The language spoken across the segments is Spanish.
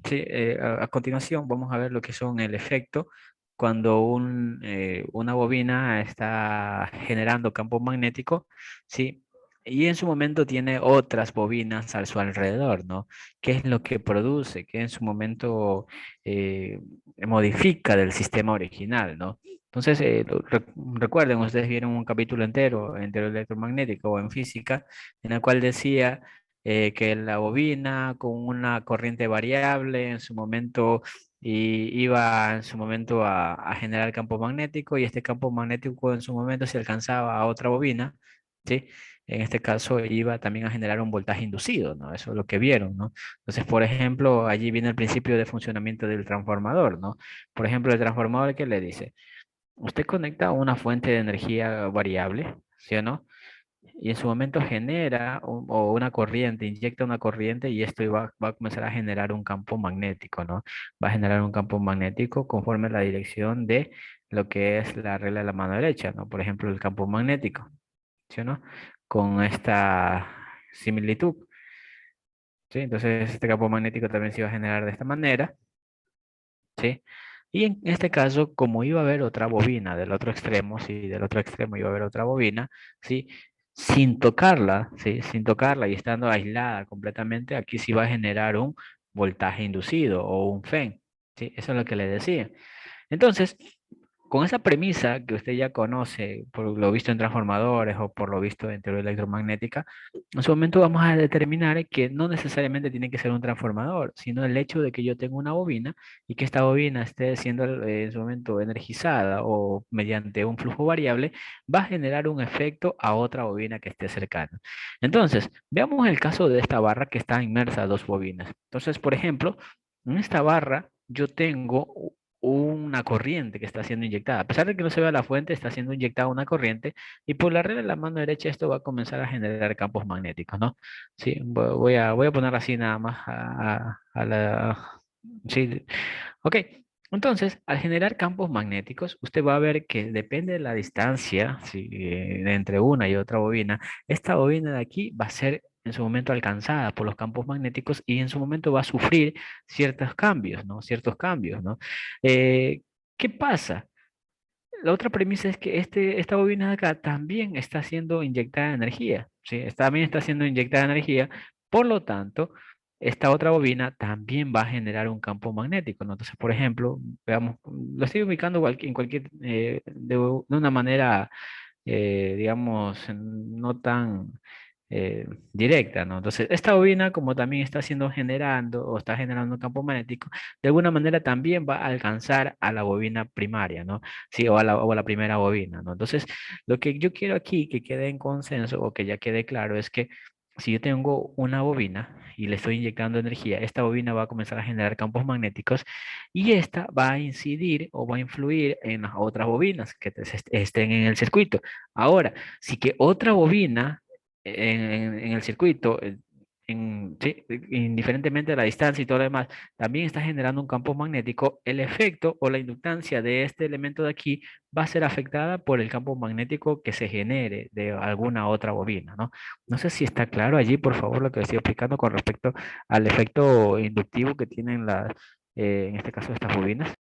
Sí, a continuación vamos a ver lo que son el efecto cuando una bobina está generando campo magnético, ¿sí? Y en su momento tiene otras bobinas a su alrededor, ¿no? ¿Qué es lo que produce? ¿Qué en su momento eh, modifica del sistema original, ¿no? Entonces, recuerden, ustedes vieron un capítulo entero en teoría electromagnética o en física, en el cual decía que la bobina con una corriente variable en su momento iba en su momento a generar campo magnético y este campo magnético en su momento se alcanzaba a otra bobina, ¿sí? En este caso iba también a generar un voltaje inducido, ¿no? Eso es lo que vieron, ¿no? Entonces, por ejemplo, allí viene el principio de funcionamiento del transformador, ¿no? Por ejemplo, el transformador que le dice, usted conecta una fuente de energía variable, ¿sí o no? Y en su momento genera o una corriente, inyecta una corriente y esto va a comenzar a generar un campo magnético, ¿no? Va a generar un campo magnético conforme a la dirección de lo que es la regla de la mano derecha, ¿no? Por ejemplo, el campo magnético, ¿sí o no? Con esta similitud, ¿sí? Entonces, este campo magnético también se va a generar de esta manera, ¿sí? Y en este caso, como iba a haber otra bobina del otro extremo, sí, del otro extremo iba a haber otra bobina, sí, sin tocarla, sí, sin tocarla y estando aislada completamente, aquí sí va a generar un voltaje inducido o un FEN, sí, eso es lo que le decía. Entonces, con esa premisa que usted ya conoce por lo visto en transformadores o por lo visto en teoría electromagnética, en su momento vamos a determinar que no necesariamente tiene que ser un transformador, sino el hecho de que yo tengo una bobina y que esta bobina esté siendo en su momento energizada o mediante un flujo variable, va a generar un efecto a otra bobina que esté cercana. Entonces, veamos el caso de esta barra que está inmersa a dos bobinas. Entonces, por ejemplo, en esta barra yo tengo una corriente que está siendo inyectada. A pesar de que no se vea la fuente, está siendo inyectada una corriente y por la regla de la mano derecha esto va a comenzar a generar campos magnéticos, ¿no? Sí, voy a poner así nada más a la... Sí, ok. Entonces, al generar campos magnéticos, usted va a ver que depende de la distancia, sí, entre una y otra bobina, esta bobina de aquí va a ser en su momento alcanzada por los campos magnéticos y en su momento va a sufrir ciertos cambios, ¿no? Ciertos cambios, ¿no? Eh, ¿Qué pasa? La otra premisa es que esta bobina de acá también está siendo inyectada energía, ¿sí? También está siendo inyectada energía, por lo tanto, esta otra bobina también va a generar un campo magnético, ¿no? Entonces, por ejemplo, veamos, lo estoy ubicando en cualquier, de una manera digamos, no tan directa, ¿no? Entonces, esta bobina, como también está siendo generando o está generando un campo magnético, de alguna manera también va a alcanzar a la bobina primaria, ¿no? Sí, o a la primera bobina, ¿no? Entonces, lo que yo quiero aquí que quede en consenso o que ya quede claro es que si yo tengo una bobina y le estoy inyectando energía, esta bobina va a comenzar a generar campos magnéticos y esta va a incidir o va a influir en las otras bobinas que estén en el circuito. Ahora, si que otra bobina en el circuito, sí, indiferentemente de la distancia y todo lo demás, también está generando un campo magnético, el efecto o la inductancia de este elemento de aquí va a ser afectada por el campo magnético que se genere de alguna otra bobina, ¿no? No sé si está claro allí, por favor, lo que estoy explicando con respecto al efecto inductivo que tienen en este caso, estas bobinas.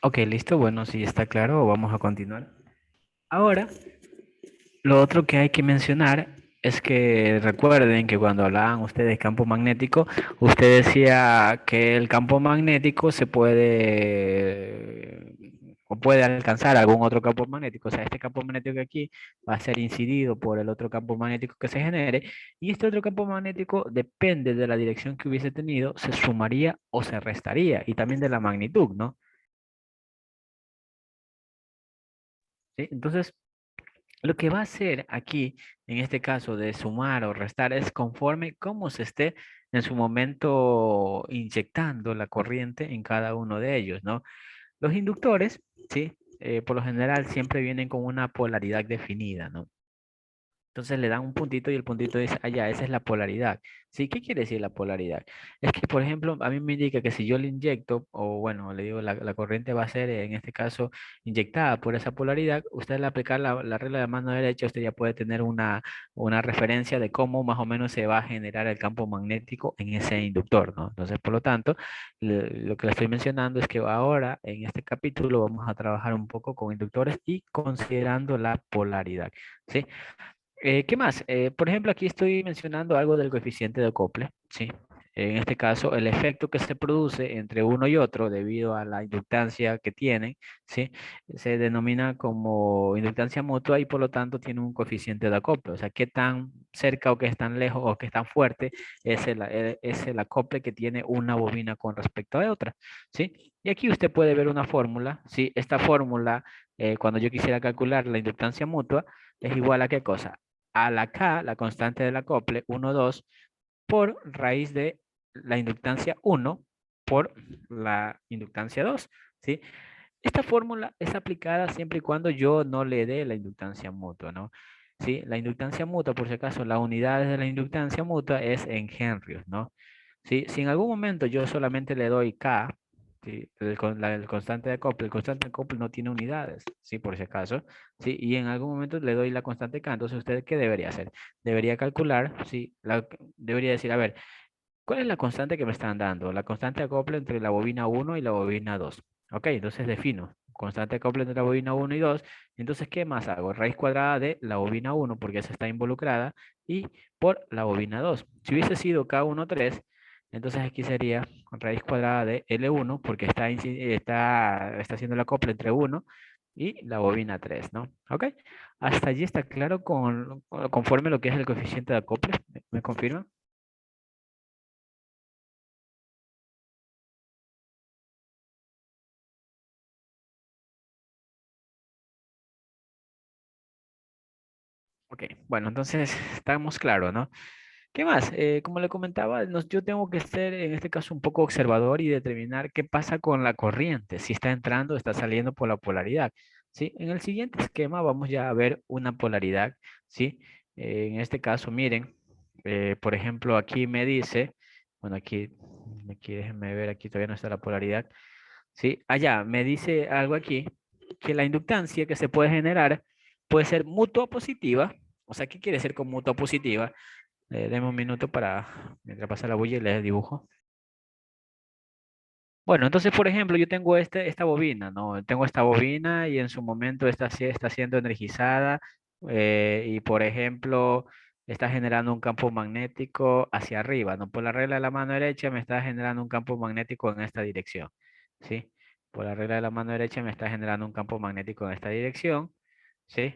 Ok, listo. Bueno, si está claro, vamos a continuar. Ahora, lo otro que hay que mencionar es que recuerden que cuando hablaban ustedes de campo magnético, usted decía que el campo magnético se puede o puede alcanzar algún otro campo magnético. O sea, este campo magnético de aquí va a ser incidido por el otro campo magnético que se genere y este otro campo magnético depende de la dirección que hubiese tenido, se sumaría o se restaría y también de la magnitud, ¿no? ¿Sí? Entonces, Lo que va a hacer aquí, en este caso de sumar o restar, es conforme cómo se esté en su momento inyectando la corriente en cada uno de ellos, ¿no? Los inductores, ¿sí? Por lo general siempre vienen con una polaridad definida, ¿no? Entonces le dan un puntito y el puntito dice, allá, esa es la polaridad. ¿Sí? ¿Qué quiere decir la polaridad? Es que, por ejemplo, a mí me indica que si yo le inyecto, o bueno, le digo, la corriente va a ser, en este caso, inyectada por esa polaridad, usted al aplicar la regla de mano derecha, usted ya puede tener una referencia de cómo más o menos se va a generar el campo magnético en ese inductor, ¿no? Entonces, por lo tanto, lo que le estoy mencionando es que ahora, en este capítulo, vamos a trabajar un poco con inductores y considerando la polaridad, ¿sí? ¿Qué más? Por ejemplo, aquí estoy mencionando algo del coeficiente de acople, ¿sí? En este caso, el efecto que se produce entre uno y otro debido a la inductancia que tienen, ¿sí? Se denomina como inductancia mutua y por lo tanto tiene un coeficiente de acople. O sea, qué tan cerca o qué tan lejos o qué tan fuerte es el acople que tiene una bobina con respecto a otra, ¿sí? Y aquí usted puede ver una fórmula, ¿sí? Esta fórmula, cuando yo quisiera calcular la inductancia mutua, es igual a qué cosa? A la K, la constante del acople, 1, 2, por raíz de la inductancia 1 por la inductancia 2, ¿sí? Esta fórmula es aplicada siempre y cuando yo no le dé la inductancia mutua, ¿no? ¿Sí? La inductancia mutua, por si acaso, la unidad de la inductancia mutua es en henrios, ¿no? ¿Sí? Si en algún momento yo solamente le doy K, ¿sí? El constante de acople, el constante de acople no tiene unidades, ¿sí? Por si acaso, ¿sí? Y en algún momento le doy la constante K, entonces usted, ¿qué debería hacer? Debería calcular, ¿sí? Debería decir, a ver, ¿cuál es la constante que me están dando? La constante de acople entre la bobina 1 y la bobina 2. Ok, entonces defino constante de acople entre la bobina 1 y 2. Entonces, ¿qué más hago? Raíz cuadrada de la bobina 1 porque esa está involucrada y por la bobina 2. Si hubiese sido K1 3, entonces aquí sería raíz cuadrada de L1 porque está haciendo el acople entre 1 y la bobina 3, ¿no? Ok, hasta allí está claro conforme lo que es el coeficiente de acople. ¿Me confirma? Ok, bueno, entonces estamos claros, ¿no? ¿Qué más? Como le comentaba, yo tengo que ser en este caso un poco observador y determinar qué pasa con la corriente, si está entrando o está saliendo por la polaridad, ¿sí? En el siguiente esquema vamos ya a ver una polaridad, ¿sí? En este caso, miren, por ejemplo, aquí me dice, bueno, aquí déjenme ver, aquí todavía no está la polaridad, ¿sí? Allá me dice algo aquí, que la inductancia que se puede generar puede ser mutua positiva. O sea, ¿qué quiere decir con mutua positiva? Deme un minuto para, mientras pasa la bulla y les dibujo. Bueno, entonces, por ejemplo, yo tengo esta bobina, ¿no? Tengo esta bobina y en su momento está siendo energizada y, por ejemplo, está generando un campo magnético hacia arriba, ¿no? Por la regla de la mano derecha me está generando un campo magnético en esta dirección, ¿sí? Por la regla de la mano derecha me está generando un campo magnético en esta dirección, ¿sí?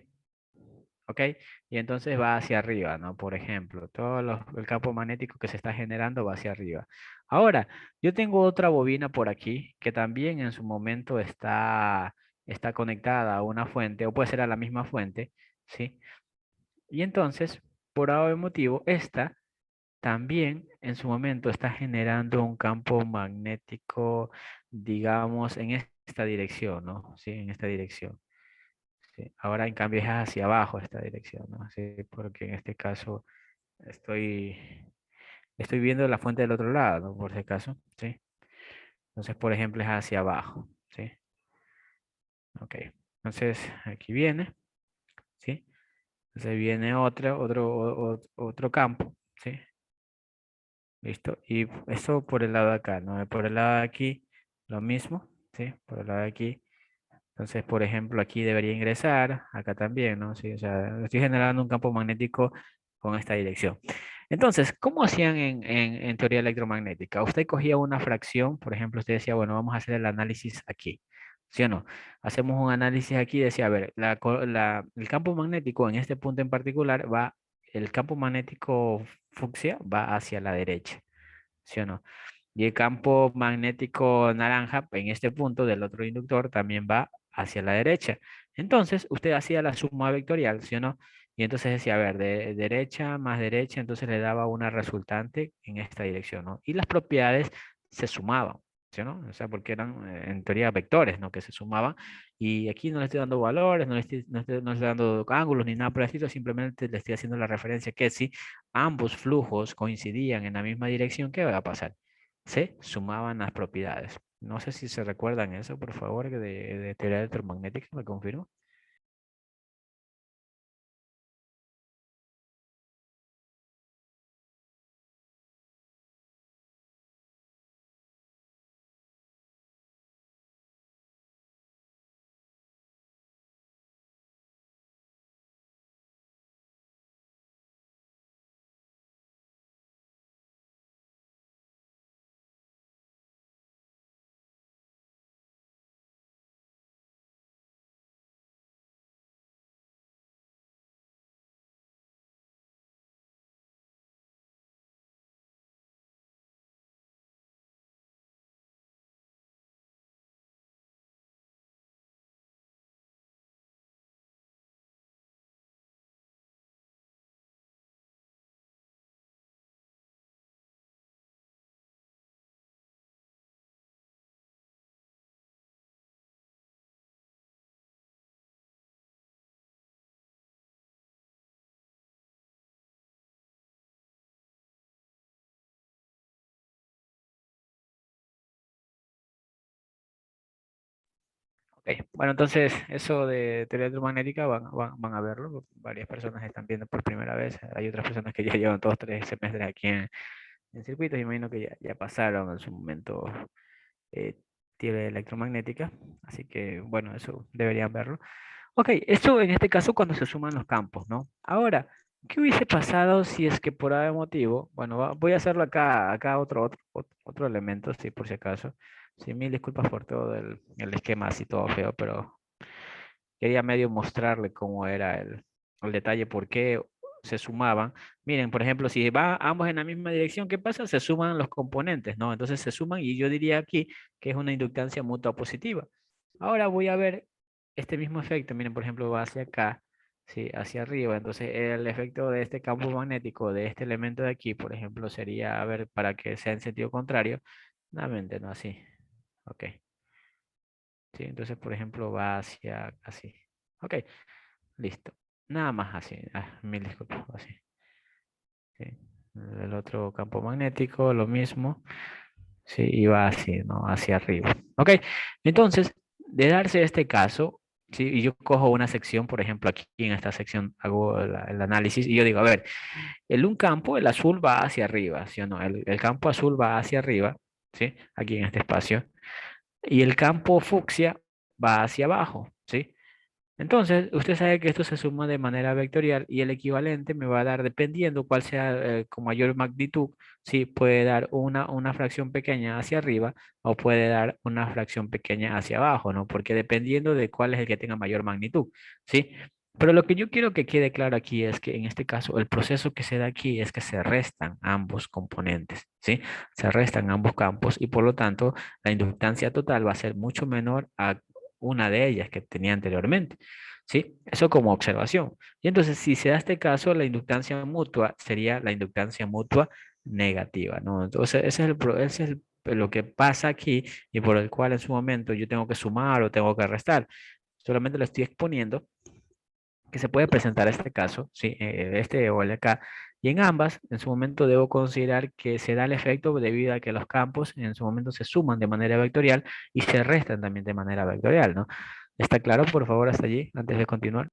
¿Ok? Y entonces va hacia arriba, ¿no? Por ejemplo, el campo magnético que se está generando va hacia arriba. Ahora, yo tengo otra bobina por aquí que también en su momento está conectada a una fuente, o puede ser a la misma fuente, ¿sí? Y entonces, por algún motivo, esta también en su momento está generando un campo magnético, digamos, en esta dirección, ¿no? Sí, en esta dirección. Sí, ahora en cambio es hacia abajo esta dirección, ¿no? Sí, porque en este caso estoy, estoy viendo la fuente del otro lado, ¿no? Por si acaso, ¿sí? Entonces, por ejemplo, es hacia abajo, ¿sí? Ok. Entonces, aquí viene, ¿sí? Entonces viene otro campo, ¿sí? Listo. Y eso por el lado de acá, ¿no? Por el lado de aquí, lo mismo, ¿sí? Por el lado de aquí. Entonces, por ejemplo, aquí debería ingresar, acá también, ¿no? Sí, o sea, estoy generando un campo magnético con esta dirección. Entonces, ¿cómo hacían en teoría electromagnética? Usted cogía una fracción, por ejemplo, usted decía, bueno, vamos a hacer el análisis aquí, ¿sí o no? Hacemos un análisis aquí y decía, a ver, el campo magnético en este punto en particular el campo magnético fucsia va hacia la derecha, ¿sí o no? Y el campo magnético naranja en este punto del otro inductor también va hacia la derecha. Entonces, usted hacía la suma vectorial, ¿sí o no? Y entonces decía, a ver, de derecha más derecha, entonces le daba una resultante en esta dirección, ¿no? Y las propiedades se sumaban, ¿sí o no? O sea, porque eran en teoría vectores, ¿no? Que se sumaban. Y aquí no le estoy dando valores, no le estoy dando ángulos ni nada por el estilo, simplemente le estoy haciendo la referencia que si ambos flujos coincidían en la misma dirección, ¿qué va a pasar? Se sumaban las propiedades. No sé si se recuerdan eso, por favor, de teoría electromagnética, ¿me confirmo? Ok, bueno, entonces eso de teoría electromagnética van a verlo. Varias personas están viendo por primera vez. Hay otras personas que ya llevan 2 o 3 semestres aquí en circuitos. Y imagino que ya pasaron en su momento eh, teoría electromagnética. Así que, bueno, eso deberían verlo. Ok, esto en este caso cuando se suman los campos, ¿no? Ahora, ¿qué hubiese pasado si es que por algún motivo, bueno, voy a hacerlo acá otro elemento, sí, por si acaso. Sí, mil disculpas por todo el esquema así todo feo, pero quería medio mostrarle cómo era el detalle, por qué se sumaban. Miren, por ejemplo, si va ambos en la misma dirección, ¿qué pasa? Se suman los componentes, ¿no? Entonces se suman y yo diría aquí que es una inductancia mutua positiva. Ahora voy a ver este mismo efecto. Miren, por ejemplo, va hacia acá, sí, hacia arriba. Entonces el efecto de este campo magnético de este elemento de aquí, por ejemplo, sería, a ver, para que sea en sentido contrario, nuevamente, ¿no? Así. Ok. Sí, entonces, por ejemplo, va hacia así. Ok. Listo. Nada más así. Ah, mil disculpas. Así. Sí. El otro campo magnético, lo mismo. Sí, y va así, ¿no? Hacia arriba. Ok. Entonces, de darse este caso, sí, y yo cojo una sección, por ejemplo, aquí en esta sección hago el análisis y yo digo, a ver, un campo, el azul va hacia arriba, ¿sí o no? El campo azul va hacia arriba, ¿sí? Aquí en este espacio. Y el campo fucsia va hacia abajo, ¿sí? Entonces, usted sabe que esto se suma de manera vectorial y el equivalente me va a dar, dependiendo cuál sea con mayor magnitud, si puede dar una fracción pequeña hacia arriba o puede dar una fracción pequeña hacia abajo, ¿no? Porque dependiendo de cuál es el que tenga mayor magnitud, ¿sí? Pero lo que yo quiero que quede claro aquí es que en este caso el proceso que se da aquí es que se restan ambos componentes, ¿sí? Se restan ambos campos y por lo tanto la inductancia total va a ser mucho menor a una de ellas que tenía anteriormente. ¿Sí? Eso como observación. Y entonces, si se da este caso, la inductancia mutua sería la inductancia mutua negativa, ¿no? Entonces, ese es lo que pasa aquí y por el cual en su momento yo tengo que sumar o tengo que restar. Solamente lo estoy exponiendo que se puede presentar este caso, ¿sí? Este o el de acá. Y en ambas, en su momento debo considerar que se da el efecto debido a que los campos en su momento se suman de manera vectorial y se restan también de manera vectorial, ¿no? ¿Está claro, por favor, hasta allí, antes de continuar?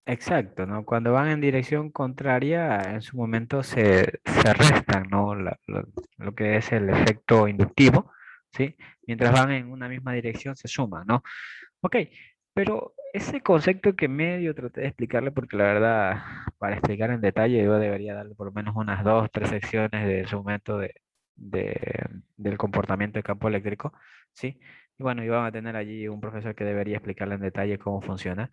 Exacto, ¿no? Cuando van en dirección contraria, en su momento se restan, ¿no? Lo que es el efecto inductivo, ¿sí? Mientras van en una misma dirección, se suman, ¿no? Ok, pero ese concepto que medio traté de explicarle, porque la verdad, para explicar en detalle, yo debería darle por lo menos unas dos, tres secciones de su momento del comportamiento de campo eléctrico, ¿sí? Y bueno, iban a tener allí un profesor que debería explicarle en detalle cómo funciona.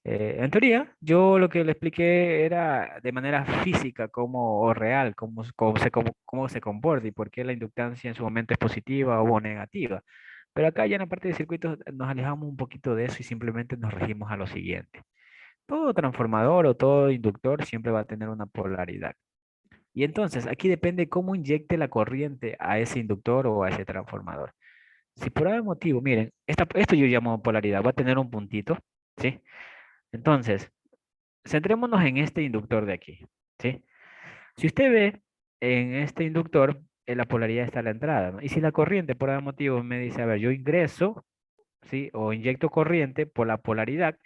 En teoría, yo lo que le expliqué era de manera física, como, o real, cómo se comporta y por qué la inductancia en su momento es positiva o negativa. Pero acá ya en la parte de circuitos nos alejamos un poquito de eso y simplemente nos regimos a lo siguiente. Todo transformador o todo inductor siempre va a tener una polaridad. Y entonces aquí depende cómo inyecte la corriente a ese inductor o a ese transformador. Si por algún motivo, miren, esto yo llamo polaridad, va a tener un puntito, ¿sí? Entonces, centrémonos en este inductor de aquí, ¿sí? Si usted ve en este inductor, la polaridad está a la entrada, ¿no? Y si la corriente por algún motivo me dice, a ver, yo ingreso, ¿sí? O inyecto corriente por la polaridad,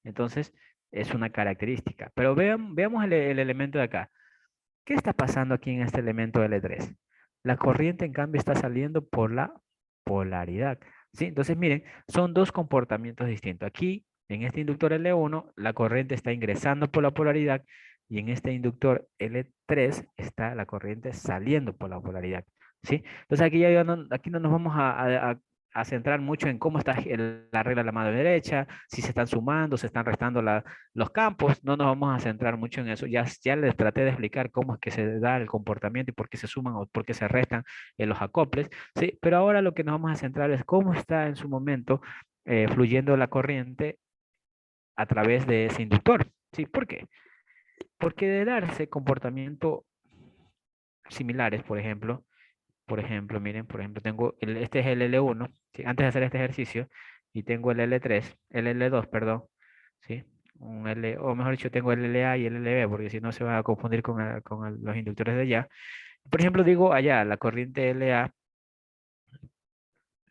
entonces es una característica. Pero veamos el elemento de acá. ¿Qué está pasando aquí en este elemento L3? La corriente, en cambio, está saliendo por la polaridad. ¿Sí? Entonces, miren, son dos comportamientos distintos. Aquí, en este inductor L1, la corriente está ingresando por la polaridad y en este inductor L3 está la corriente saliendo por la polaridad. ¿Sí? Entonces, aquí no nos vamos a centrar mucho en cómo está la regla de la mano derecha, si se están sumando, se están restando los campos, no nos vamos a centrar mucho en eso. Ya les traté de explicar cómo es que se da el comportamiento y por qué se suman o por qué se restan en los acoples, ¿sí? Pero ahora lo que nos vamos a centrar es cómo está en su momento fluyendo la corriente a través de ese inductor, ¿sí? ¿Por qué? Porque de darse comportamiento similares, por ejemplo, miren, por ejemplo, este es el L1, ¿sí? Antes de hacer este ejercicio, y tengo el L3, el L2, perdón, ¿sí? O mejor dicho, tengo el LA y el LB, porque si no se va a confundir con los inductores de allá. Por ejemplo, digo allá, la corriente LA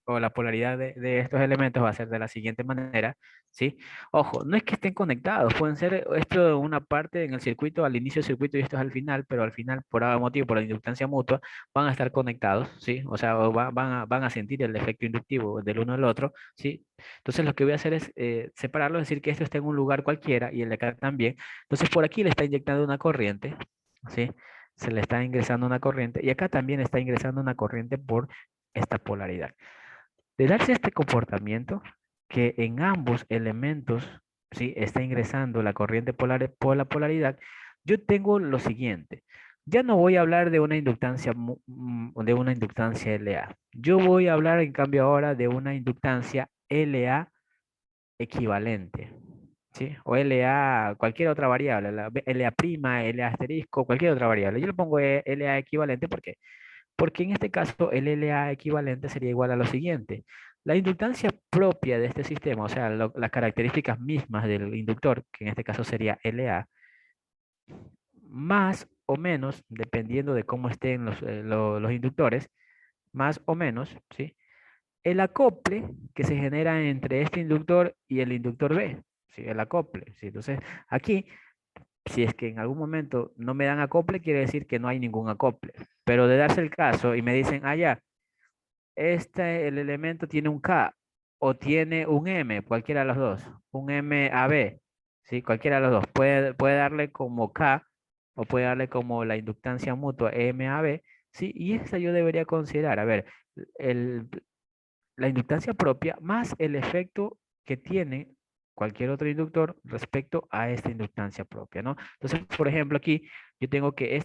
o la polaridad de estos elementos va a ser de la siguiente manera, ¿sí? Ojo, no es que estén conectados, pueden ser esto una parte en el circuito, al inicio del circuito y esto es al final, pero al final, por algún motivo, por la inductancia mutua, van a estar conectados, ¿sí? O sea, van a sentir el efecto inductivo del uno al otro, ¿sí? Entonces lo que voy a hacer es separarlo, es decir, que esto está en un lugar cualquiera y el de acá también. Entonces por aquí le está inyectando una corriente, ¿sí? Se le está ingresando una corriente y acá también está ingresando una corriente por esta polaridad. De darse este comportamiento, que en ambos elementos, ¿sí? Está ingresando la corriente polar por la polaridad, yo tengo lo siguiente. Ya no voy a hablar de una inductancia LA. Yo voy a hablar en cambio ahora de una inductancia LA equivalente, ¿sí? O LA, cualquier otra variable, LA prima, LA asterisco, cualquier otra variable. Yo le pongo LA equivalente porque en este caso el LA equivalente sería igual a lo siguiente. La inductancia propia de este sistema, o sea, las características mismas del inductor, que en este caso sería LA, más o menos, dependiendo de cómo estén los inductores, más o menos, ¿sí? El acople que se genera entre este inductor y el inductor B, ¿sí? El acople, ¿sí? Entonces, aquí, si es que en algún momento no me dan acople, quiere decir que no hay ningún acople. Pero de darse el caso y me dicen, ah, ya, el elemento tiene un K o tiene un M, cualquiera de los dos, un MAB, ¿sí? Cualquiera de los dos. Puede darle como K o puede darle como la inductancia mutua MAB, ¿sí? Y esa yo debería considerar, a ver, el, la inductancia propia más el efecto que tiene cualquier otro inductor respecto a esta inductancia propia, ¿no? Entonces, por ejemplo, aquí yo tengo que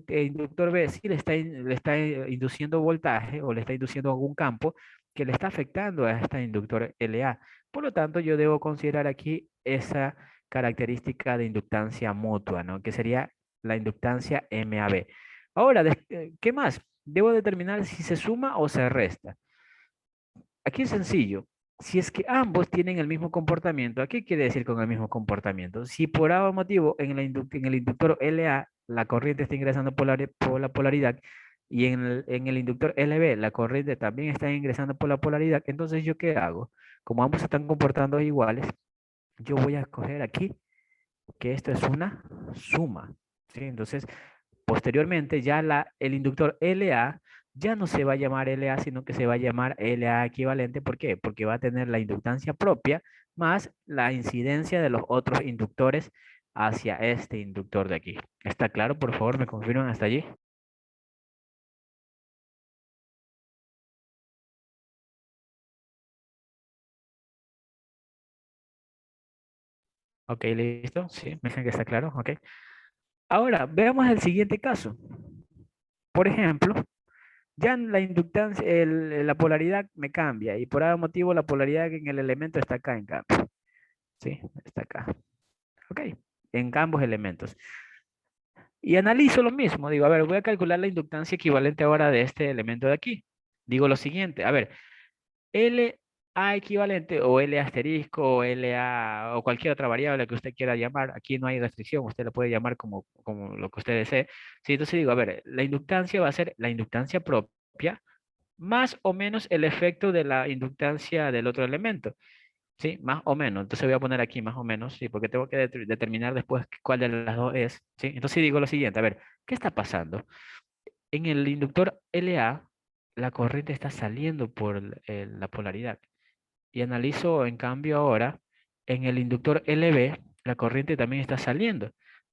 inductor B sí le está induciendo voltaje o le está induciendo algún campo que le está afectando a esta inductor LA. Por lo tanto, yo debo considerar aquí esa característica de inductancia mutua, ¿no? Que sería la inductancia MAB. Ahora, ¿qué más? Debo determinar si se suma o se resta. Aquí es sencillo. Si es que ambos tienen el mismo comportamiento, ¿a qué quiere decir con el mismo comportamiento? Si por algún motivo en el inductor LA la corriente está ingresando por la polaridad y en el inductor LB la corriente también está ingresando por la polaridad, entonces ¿yo qué hago? Como ambos se están comportando iguales, yo voy a escoger aquí que esto es una suma, ¿sí? Entonces, posteriormente ya el inductor LA ya no se va a llamar LA, sino que se va a llamar LA equivalente. ¿Por qué? Porque va a tener la inductancia propia más la incidencia de los otros inductores hacia este inductor de aquí. ¿Está claro? Por favor, me confirman hasta allí. Ok, listo. Sí, me dicen que está claro. Ok. Ahora, veamos el siguiente caso. Por ejemplo, ya la inductancia, la polaridad me cambia y por algún motivo la polaridad en el elemento está acá en cambio. Sí, está acá. Ok, en ambos elementos. Y analizo lo mismo. Digo, a ver, voy a calcular la inductancia equivalente ahora de este elemento de aquí. Digo lo siguiente, a ver, LA equivalente o L asterisco o LA o cualquier otra variable que usted quiera llamar, aquí no hay restricción, usted lo puede llamar como lo que usted desee. Sí, entonces digo, a ver, la inductancia va a ser la inductancia propia más o menos el efecto de la inductancia del otro elemento. Sí, más o menos. Entonces voy a poner aquí más o menos, sí, porque tengo que determinar después cuál de las dos es. Sí, entonces digo lo siguiente, a ver, ¿qué está pasando? En el inductor LA, la corriente está saliendo por la polaridad. Y analizo, en cambio, ahora, en el inductor LB, la corriente también está saliendo.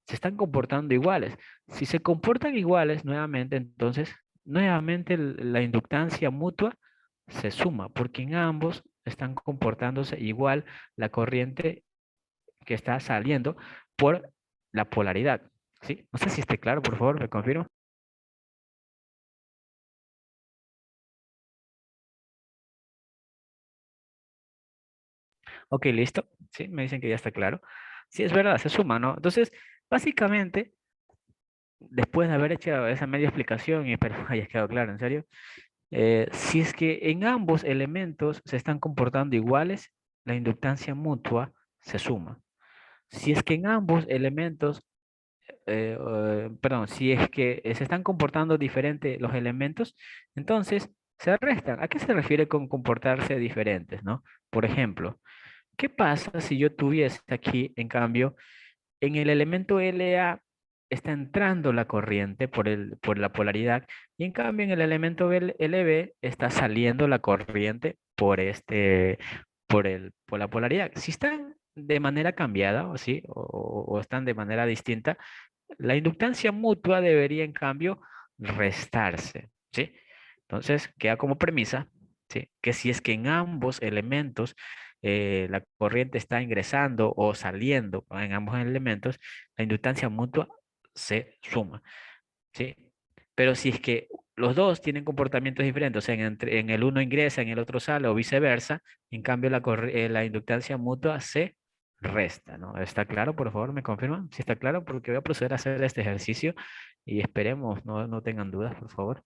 Se están comportando iguales. Si se comportan iguales nuevamente, entonces, nuevamente la inductancia mutua se suma, porque en ambos están comportándose igual la corriente que está saliendo por la polaridad. ¿Sí? No sé si esté claro, por favor, me confirmo. Ok, listo. Sí, me dicen que ya está claro. Sí, es verdad, se suma, ¿no? Entonces, básicamente, después de haber hecho esa media explicación, y espero haya quedado claro, en serio, si es que en ambos elementos se están comportando iguales, la inductancia mutua se suma. Si es que en ambos elementos, perdón, si es que se están comportando diferente los elementos, entonces se restan. ¿A qué se refiere con comportarse diferentes, no? Por ejemplo, ¿qué pasa si yo tuviese aquí, en cambio, en el elemento LA está entrando la corriente por la polaridad y en cambio en el elemento LB está saliendo la corriente por la polaridad? Si están de manera cambiada o, sí, o están de manera distinta, la inductancia mutua debería en cambio restarse, ¿sí? Entonces queda como premisa, ¿sí? Que si es que en ambos elementos la corriente está ingresando o saliendo en ambos elementos, la inductancia mutua se suma, ¿sí? Pero si es que los dos tienen comportamientos diferentes, o sea, en el uno ingresa, en el otro sale o viceversa, en cambio la inductancia mutua se resta, ¿no? ¿Está claro? Por favor, me confirman si está claro, porque voy a proceder a hacer este ejercicio y esperemos no tengan dudas, por favor.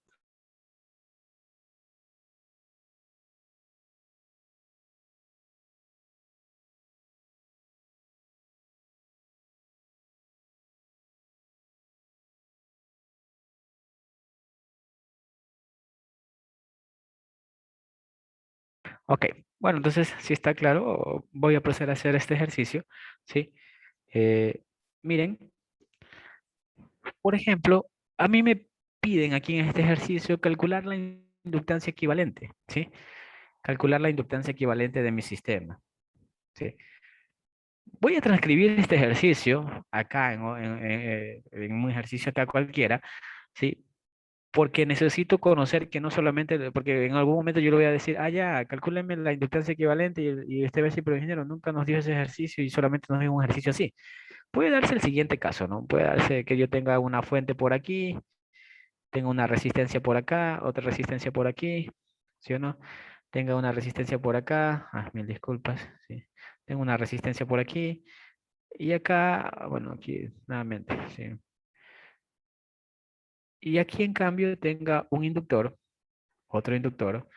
Ok, bueno, entonces si está claro, voy a proceder a hacer este ejercicio, ¿sí? Eh, miren, por ejemplo, a mí me piden aquí en este ejercicio calcular la inductancia equivalente, ¿sí? Calcular la inductancia equivalente de mi sistema, ¿sí? Voy a transcribir este ejercicio acá en un ejercicio acá cualquiera, ¿sí? Porque necesito conocer que no solamente, porque en algún momento yo le voy a decir, ah, ya, calcúleme la inductancia equivalente y usted va a decir, pero ingeniero, nunca nos dio ese ejercicio y solamente nos dio un ejercicio así. Puede darse el siguiente caso, ¿no? Puede darse que yo tenga una fuente por aquí, tenga una resistencia por acá, otra resistencia por aquí, ¿sí o no? Tenga una resistencia por acá, mil disculpas, sí. Tengo una resistencia por aquí y acá, bueno, aquí nuevamente, sí. Y aquí en cambio tenga un inductor, otro inductor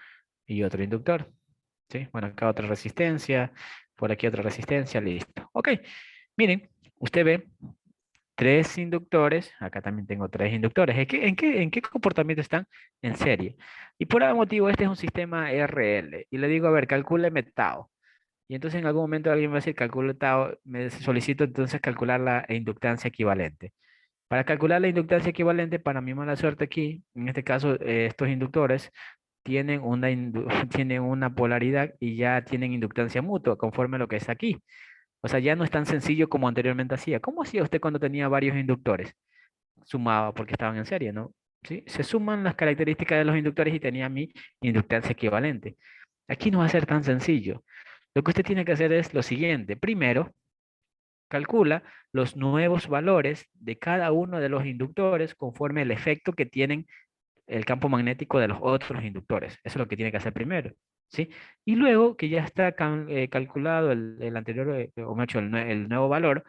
y otro inductor, ¿sí? Bueno, acá otra resistencia, por aquí otra resistencia, listo. Ok, miren, usted ve tres inductores, acá también tengo tres inductores. ¿En qué comportamiento están? En serie. Y por algún motivo este es un sistema RL. Y le digo, a ver, calcúleme tau. Y entonces en algún momento alguien va a decir, me solicito entonces calcular la inductancia equivalente. Para calcular la inductancia equivalente, para mi mala suerte aquí, en este caso, estos inductores tienen tienen una polaridad y ya tienen inductancia mutua, conforme a lo que es aquí. O sea, ya no es tan sencillo como anteriormente hacía. ¿Cómo hacía usted cuando tenía varios inductores? Sumaba porque estaban en serie, ¿no? ¿Sí? Se suman las características de los inductores y tenía mi inductancia equivalente. Aquí no va a ser tan sencillo. Lo que usted tiene que hacer es lo siguiente. Primero, calcula los nuevos valores de cada uno de los inductores conforme el efecto que tienen el campo magnético de los otros inductores. Eso es lo que tiene que hacer primero, ¿sí? Y luego que ya está calculado el anterior, o mejor, el nuevo valor,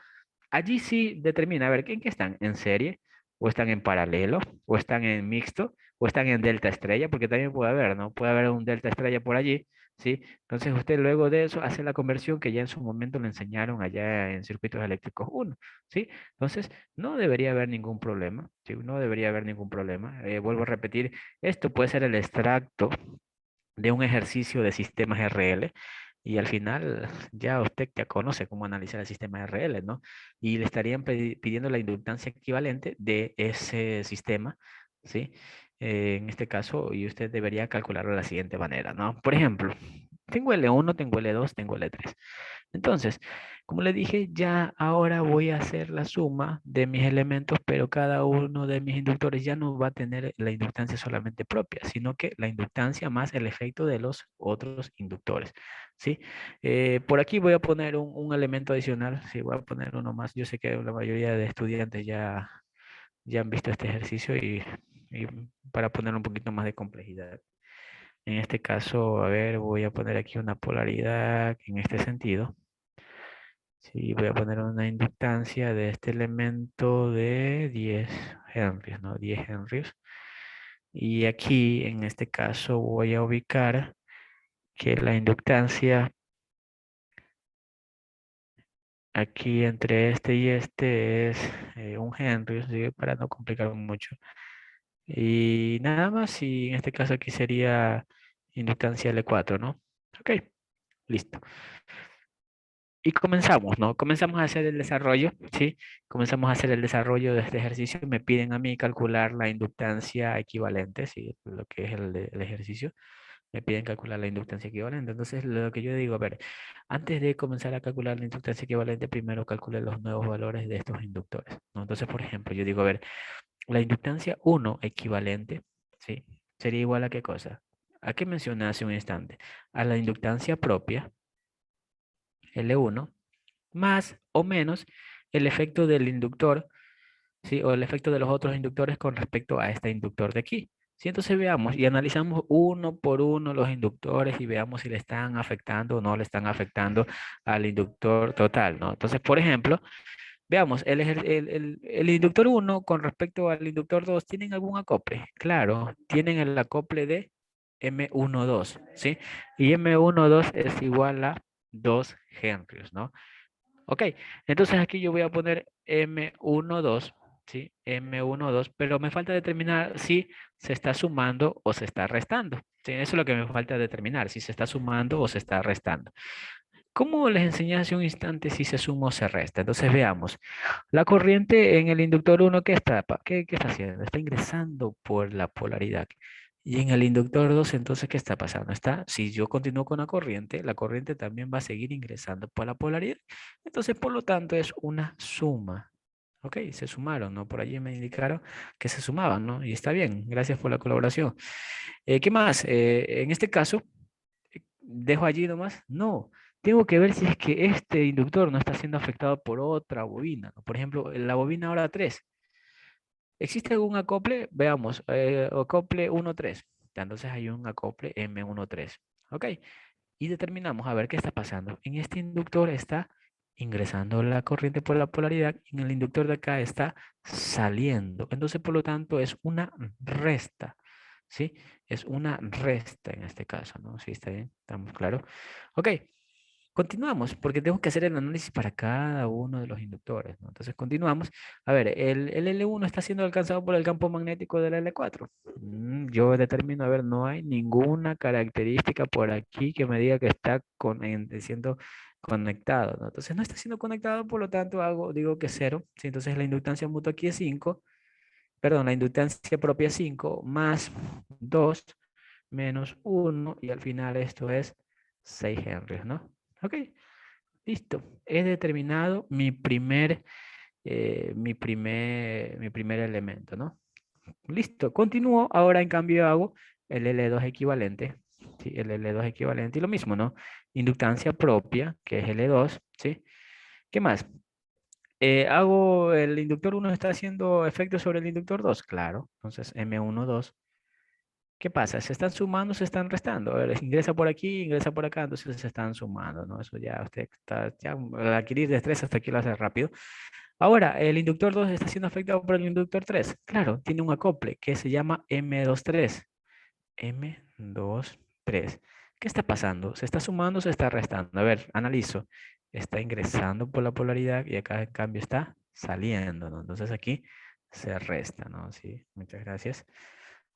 allí sí determina, a ver, ¿en qué están? ¿En serie? ¿O están en paralelo? ¿O están en mixto? ¿O están en delta estrella? Porque también puede haber, ¿no? Puede haber un delta estrella por allí, ¿sí? Entonces usted luego de eso hace la conversión que ya en su momento le enseñaron allá en circuitos eléctricos uno, ¿sí? Entonces no debería haber ningún problema, ¿sí? No debería haber ningún problema. Vuelvo a repetir, esto puede ser el extracto de un ejercicio de sistemas RL y al final ya usted ya conoce cómo analizar el sistema RL, ¿no? Y le estarían pidiendo la inductancia equivalente de ese sistema, ¿sí? En este caso, y usted debería calcularlo de la siguiente manera, ¿no? Por ejemplo, tengo L1, tengo L2, tengo L3. Entonces, como le dije, ya ahora voy a hacer la suma de mis elementos, pero cada uno de mis inductores ya no va a tener la inductancia solamente propia, sino que la inductancia más el efecto de los otros inductores, ¿sí? Por aquí voy a poner un elemento adicional, sí, voy a poner uno más. Yo sé que la mayoría de estudiantes ya han visto este ejercicio y para poner un poquito más de complejidad. En este caso, a ver, voy a poner aquí una polaridad en este sentido. Sí, voy a poner una inductancia de este elemento de 10 henrios, ¿no? 10 henrios. Y aquí, en este caso, voy a ubicar que la inductancia aquí entre este y este es 1 henry, ¿sí? Para no complicar mucho. Y nada más, y en este caso aquí sería inductancia L4, ¿no? Ok, listo. Y comenzamos, ¿no? Comenzamos a hacer el desarrollo, ¿sí? Comenzamos a hacer el desarrollo de este ejercicio. Me piden a mí calcular la inductancia equivalente, ¿sí? Lo que es el ejercicio. Me piden calcular la inductancia equivalente. Entonces, lo que yo digo, a ver, antes de comenzar a calcular la inductancia equivalente, primero calcule los nuevos valores de estos inductores, ¿no? Entonces, por ejemplo, yo digo, a ver, la inductancia 1 equivalente, ¿sí? Sería igual a qué cosa? ¿A qué mencioné hace un instante? A la inductancia propia, L1 más o menos el efecto del inductor, ¿sí? O el efecto de los otros inductores con respecto a este inductor de aquí. ¿Sí? Entonces veamos y analizamos uno por uno los inductores y veamos si le están afectando o no le están afectando al inductor total, ¿no? Entonces, por ejemplo, veamos, el inductor uno con respecto al inductor 2, ¿tienen algún acople? Claro, tienen el acople de M12, ¿sí? Y M12 es igual a 2 henrios, ¿no? Ok, entonces aquí yo voy a poner M12, ¿sí? M12, pero me falta determinar si se está sumando o se está restando. ¿Sí? Eso es lo que me falta determinar, si se está sumando o se está restando. ¿Cómo les enseñé hace un instante si se suma o se resta? Entonces veamos. La corriente en el inductor 1, ¿qué está, qué está haciendo? Está ingresando por la polaridad. Y en el inductor 2, entonces, ¿qué está pasando? Si yo continúo con la corriente también va a seguir ingresando por la polaridad. Entonces, por lo tanto, es una suma. Ok, se sumaron, ¿no? Por allí me indicaron que se sumaban, ¿no? Y está bien, gracias por la colaboración. ¿Qué más? En este caso, ¿dejo allí nomás? No, tengo que ver si es que este inductor no está siendo afectado por otra bobina, ¿no? Por ejemplo, la bobina ahora 3. ¿Existe algún acople? Veamos, acople 1,3. Entonces hay un acople M13. Ok, y determinamos a ver qué está pasando. En este inductor está ingresando la corriente por la polaridad y en el inductor de acá está saliendo. Entonces, por lo tanto, es una resta. ¿Sí? Es una resta en este caso, ¿no? Sí, está bien, estamos claros. Ok, continuamos, porque tengo que hacer el análisis para cada uno de los inductores, ¿no? Entonces continuamos. A ver, el L1 está siendo alcanzado por el campo magnético del L4. Yo determino, a ver, no hay ninguna característica por aquí que me diga que está siendo conectado, ¿no? Entonces no está siendo conectado, por lo tanto digo que es 0. ¿Sí? Entonces la inductancia mutua aquí es 5. Perdón, la inductancia propia es 5 más 2 menos 1 y al final esto es 6 Henry, ¿no? Ok, listo. He determinado mi primer elemento, ¿no? Listo, continúo. Ahora en cambio hago el L2 equivalente. ¿Sí? El L2 equivalente y lo mismo, ¿no? Inductancia propia, que es L2, ¿sí? ¿Qué más? Hago el inductor 1 está haciendo efecto sobre el inductor 2, claro. Entonces M1, 2. ¿Qué pasa? ¿Se están sumando o se están restando? A ver, ingresa por aquí, ingresa por acá, entonces se están sumando, ¿no? Eso ya usted está, ya al adquirir destreza hasta aquí lo hace rápido. Ahora, el inductor 2 está siendo afectado por el inductor 3. Claro, tiene un acople que se llama M23. M23. ¿Qué está pasando? ¿Se está sumando o se está restando? A ver, analizo. Está ingresando por la polaridad y acá en cambio está saliendo, ¿no? Entonces aquí se resta, ¿no? Sí, muchas gracias.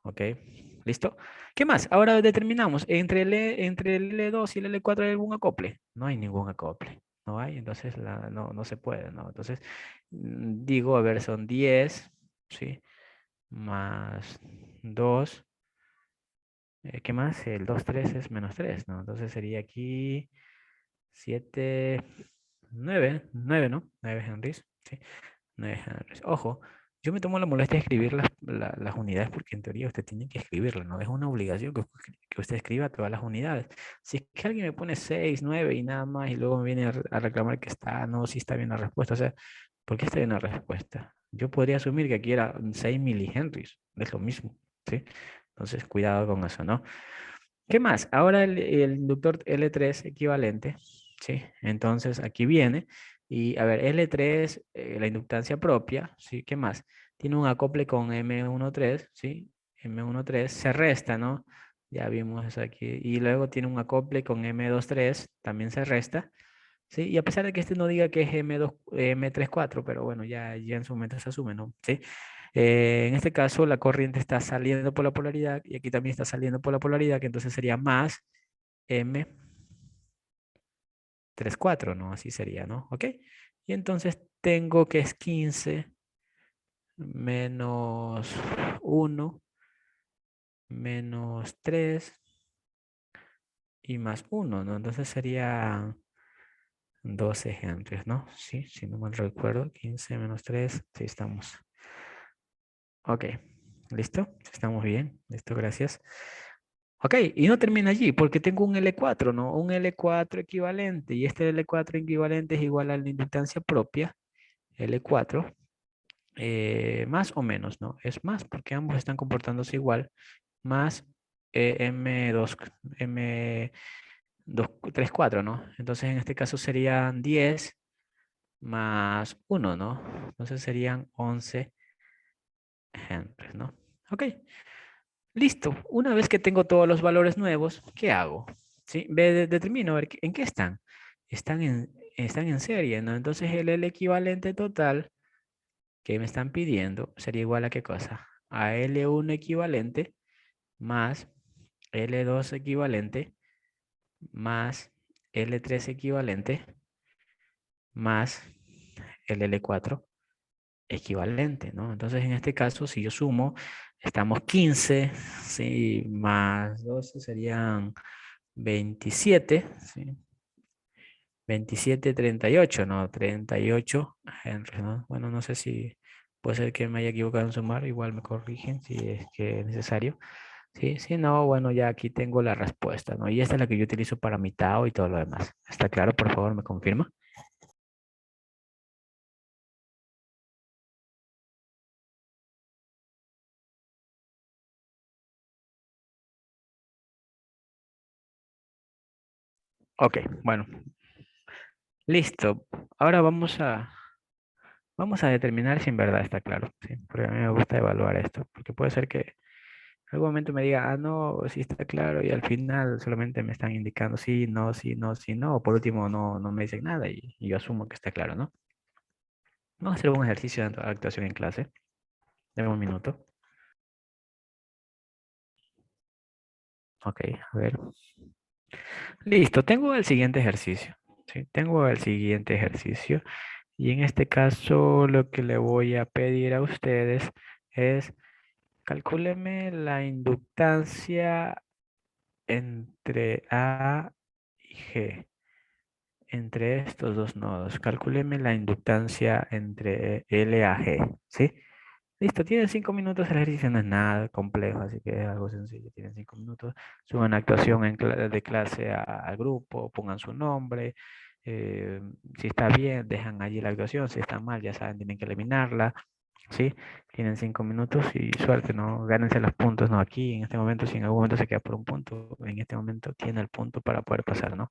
Ok, ¿listo? ¿Qué más? Ahora determinamos, entre el L2 y el L4 hay algún acople. No hay ningún acople. No hay, entonces no se puede, ¿no? Entonces, digo, a ver, son 10, ¿sí? Más 2. ¿Qué más? El 2 3 es menos 3, ¿no? Entonces sería aquí 7 9 ¿no? 9 Henrys, ¿sí? 9 Henrys. Ojo, yo me tomo la molestia de escribir las unidades porque en teoría usted tiene que escribirlas, ¿no? Es una obligación que usted escriba todas las unidades. Si es que alguien me pone 6 9 y nada más y luego me viene a reclamar que no, sí está bien la respuesta, o sea, ¿por qué está bien la respuesta? Yo podría asumir que aquí era 6 milihenries, es lo mismo, ¿sí? Entonces, cuidado con eso, ¿no? ¿Qué más? Ahora el inductor L3 equivalente, ¿sí? Entonces aquí viene y a ver, L3, la inductancia propia, ¿sí? ¿Qué más? Tiene un acople con M13, ¿sí? M13 se resta, ¿no? Ya vimos eso aquí. Y luego tiene un acople con M23, también se resta, ¿sí? Y a pesar de que este no diga que es M34, pero bueno, ya en su momento se asume, ¿no? ¿Sí? En este caso, la corriente está saliendo por la polaridad y aquí también está saliendo por la polaridad, que entonces sería más M34, ¿no? Así sería, ¿no? ¿Ok? Y entonces tengo que es 15 menos 1 menos 3 y más 1, ¿no? Entonces sería 12 ejemplos, ¿no? Sí, si no mal recuerdo, 15 menos 3, sí estamos. Ok, ¿listo? Estamos bien, listo, gracias. Ok, y no termina allí, porque tengo un L4, ¿no? Un L4 equivalente, y este L4 equivalente es igual a la inductancia propia, L4, más o menos, ¿no? Es más, porque ambos están comportándose igual, más M2, M234, ¿no? Entonces, en este caso serían 10 más 1, ¿no? Entonces serían 11 Henry, ¿no? Ok. Listo. Una vez que tengo todos los valores nuevos, ¿qué hago? ¿Sí? Determino a ver en qué están. Están en serie, ¿no? Entonces el equivalente total que me están pidiendo sería igual a qué cosa? A L1 equivalente más L2 equivalente más L3 equivalente más el L4 equivalente, ¿no? Entonces en este caso, si yo sumo, estamos 15, ¿sí? Más 12 serían 27, ¿sí? 27, 38, ¿no? 38 Henry, ¿no? Bueno, no sé si puede ser que me haya equivocado en sumar, igual me corrigen si es que es necesario. Sí, sí, no, bueno, ya aquí tengo la respuesta, ¿no? Y esta es la que yo utilizo para mi Tao y todo lo demás. ¿Está claro? Por favor, me confirma. Ok, bueno, listo. Ahora vamos a determinar si en verdad está claro, ¿sí? Porque a mí me gusta evaluar esto, porque puede ser que algún momento me diga, ah, no, sí está claro, y al final solamente me están indicando sí, no, sí, no, sí, no, o por último no me dicen nada y yo asumo que está claro, ¿no? Vamos a hacer un ejercicio de actuación en clase. Dame un minuto. Ok, a ver. Listo, tengo el siguiente ejercicio. Sí, tengo el siguiente ejercicio. Y en este caso, lo que le voy a pedir a ustedes es calcúleme la inductancia entre A y G, entre estos dos nodos. Calcúleme la inductancia entre L a G, ¿sí? Listo, tienen 5 minutos, el ejercicio no es nada complejo, así que es algo sencillo, tienen 5 minutos. Suban actuación de clase al grupo, pongan su nombre. Si está bien, dejan allí la actuación. Si está mal, ya saben, tienen que eliminarla. ¿Sí? Tienen 5 minutos y suerte, ¿no? Gánense los puntos, ¿no? Aquí, en este momento, si en algún momento se queda por un punto, en este momento tiene el punto para poder pasar, ¿no?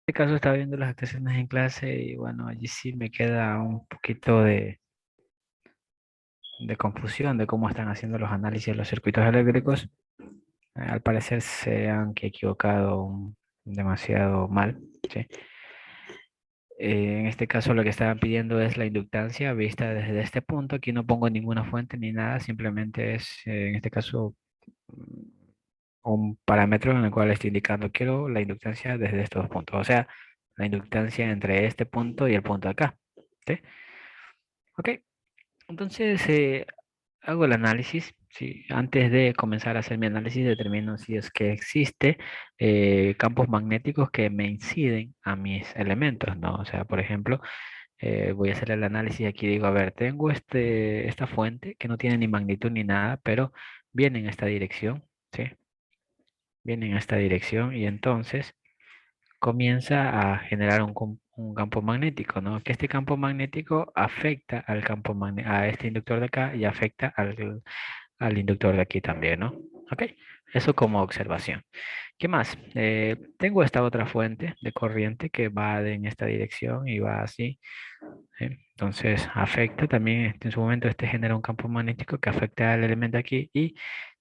este caso estaba viendo las actuaciones en clase y bueno, allí sí me queda un poquito de confusión de cómo están haciendo los análisis de los circuitos eléctricos. Al parecer se han que equivocado demasiado mal, ¿sí? En este caso lo que estaban pidiendo es la inductancia vista desde este punto. Aquí no pongo ninguna fuente ni nada, simplemente es en este caso mm, un parámetro en el cual estoy indicando quiero la inductancia desde estos dos puntos, o sea, la inductancia entre este punto y el punto de acá. ¿Sí? Ok, entonces hago el análisis. Sí, antes de comenzar a hacer mi análisis, determino si es que existe campos magnéticos que me inciden a mis elementos, ¿no? O sea, por ejemplo, voy a hacer el análisis y aquí digo, a ver, tengo esta fuente que no tiene ni magnitud ni nada, pero viene en esta dirección, ¿sí? Viene en esta dirección y entonces comienza a generar un campo magnético, ¿no? Que este campo magnético afecta al a este inductor de acá y afecta al inductor de aquí también, ¿no? Ok, eso como observación. ¿Qué más? Tengo esta otra fuente de corriente que va en esta dirección y va así. ¿Sí? Entonces afecta también, en su momento este genera un campo magnético que afecta al elemento aquí y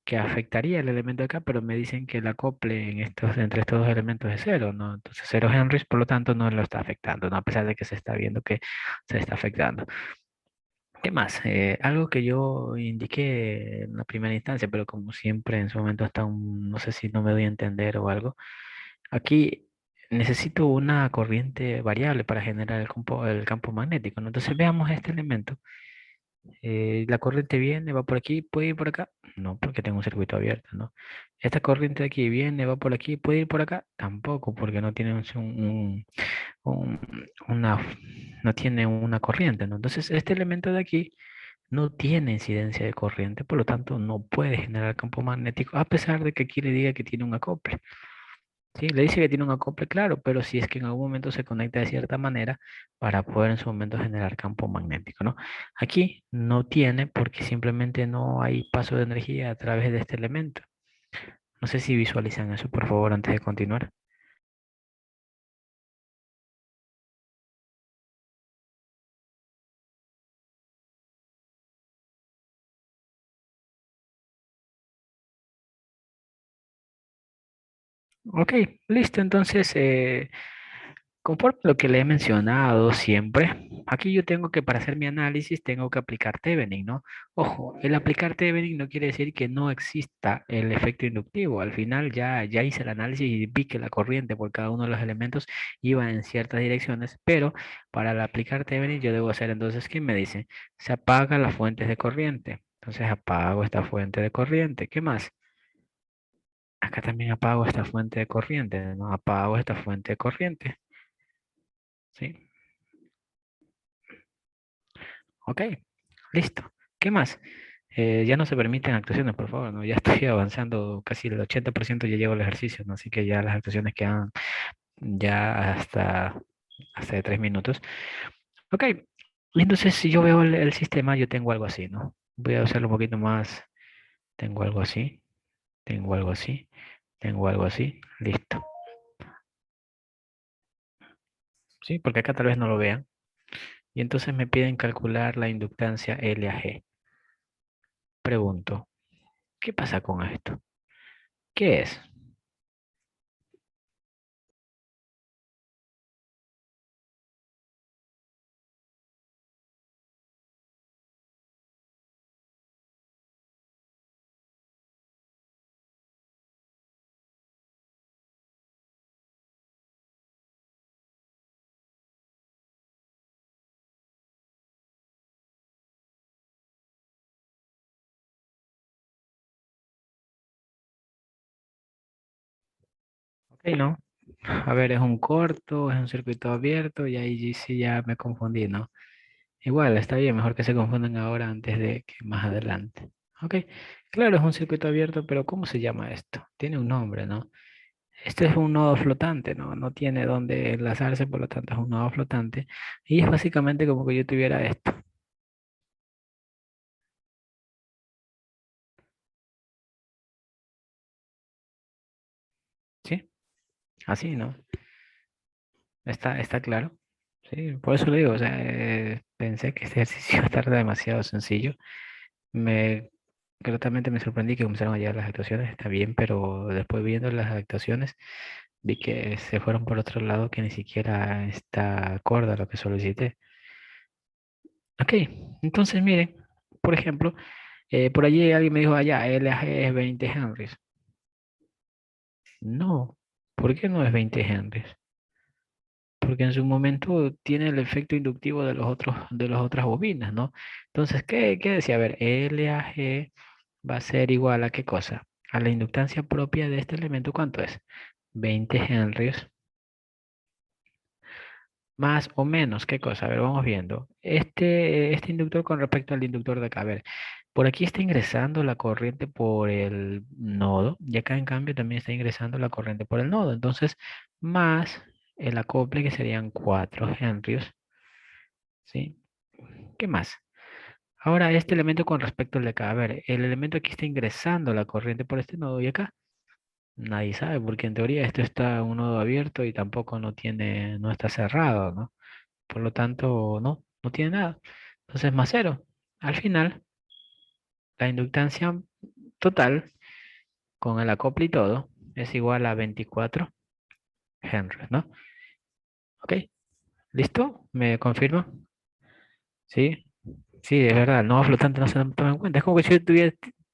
que afectaría el elemento acá, pero me dicen que el acople entre estos dos elementos es cero, ¿no? Entonces 0 Henry, por lo tanto no lo está afectando, ¿no? A pesar de que se está viendo que se está afectando. ¿Qué más? Algo que yo indiqué en la primera instancia, pero como siempre en su momento hasta no sé si no me doy a entender o algo. Aquí necesito una corriente variable para generar el campo magnético, ¿no? Entonces veamos este elemento. La corriente viene, va por aquí, puede ir por acá. No, porque tengo un circuito abierto, ¿no? Esta corriente de aquí viene, va por aquí, puede ir por acá. Tampoco, porque no tiene un- una, no tiene una corriente, ¿no? Entonces este elemento de aquí no tiene incidencia de corriente, por lo tanto no puede generar campo magnético, a pesar de que aquí le diga que tiene un acople. Sí, le dice que tiene un acople, claro, pero si es que en algún momento se conecta de cierta manera para poder en su momento generar campo magnético, ¿no? Aquí no tiene porque simplemente no hay paso de energía a través de este elemento. No sé si visualizan eso, por favor, antes de continuar. Ok, listo. Entonces, conforme lo que le he mencionado siempre, aquí yo tengo que para hacer mi análisis tengo que aplicar Thevenin, ¿no? Ojo, el aplicar Thevenin no quiere decir que no exista el efecto inductivo. Al final ya hice el análisis y vi que la corriente por cada uno de los elementos iba en ciertas direcciones, pero para el aplicar Thevenin yo debo hacer entonces, ¿qué me dice? Se apaga las fuentes de corriente. Entonces apago esta fuente de corriente. ¿Qué más? Acá también apago esta fuente de corriente, ¿no? Apago esta fuente de corriente. ¿Sí? Ok, listo. ¿Qué más? Ya no se permiten actuaciones, por favor, ¿no? Ya estoy avanzando casi el 80%, ya llevo el ejercicio, ¿no? Así que ya las actuaciones quedan ya hasta de 3 minutos. Ok, y entonces si yo veo el sistema, yo tengo algo así, ¿no? Voy a usarlo un poquito más. Tengo algo así, tengo algo así, tengo algo así, listo. Sí, porque acá tal vez no lo vean. Y entonces me piden calcular la inductancia L a G. Pregunto, ¿qué pasa con esto? ¿Qué es? Ok, ¿no? A ver, es un corto, es un circuito abierto y ahí sí ya me confundí, ¿no? Igual, está bien, mejor que se confundan ahora antes de que más adelante. Ok, claro, es un circuito abierto, pero ¿cómo se llama esto? Tiene un nombre, ¿no? Este es un nodo flotante, ¿no? No tiene dónde enlazarse, por lo tanto es un nodo flotante. Y es básicamente como que yo tuviera esto, ¿sí? Así, ¿no? Está claro. Sí, por eso le digo, o sea, pensé que este ejercicio iba a estar demasiado sencillo. Me, Gratamente me sorprendí que comenzaron a llegar las actuaciones, está bien, pero después viendo las actuaciones vi que se fueron por otro lado que ni siquiera está acorde a lo que solicité. Ok, entonces miren, por ejemplo, por allí alguien me dijo, allá, LAG es 20 Henrys. No, ¿por qué no es 20 Henrys? Porque en su momento tiene el efecto inductivo de de las otras bobinas, ¿no? Entonces, ¿qué decía? A ver, LAG va a ser igual a qué cosa? A la inductancia propia de este elemento, ¿cuánto es? 20 Henrys más o menos, ¿qué cosa? A ver, vamos viendo. Este inductor con respecto al inductor de acá, a ver, por aquí está ingresando la corriente por el nodo y acá en cambio también está ingresando la corriente por el nodo. Entonces, más el acople que serían 4 Henrys, ¿sí? ¿Qué más? Ahora, este elemento con respecto al de acá, a ver, el elemento aquí está ingresando la corriente por este nodo y acá. Nadie sabe, porque en teoría esto está un nodo abierto y tampoco no está cerrado, ¿no? Por lo tanto, no tiene nada. Entonces, más cero. Al final, la inductancia total con el acople y todo es igual a 24 Henry, ¿no? ¿Ok? ¿Listo? ¿Me confirma? Sí, sí, es verdad. El nodo flotante no se toma en cuenta. Es como que si yo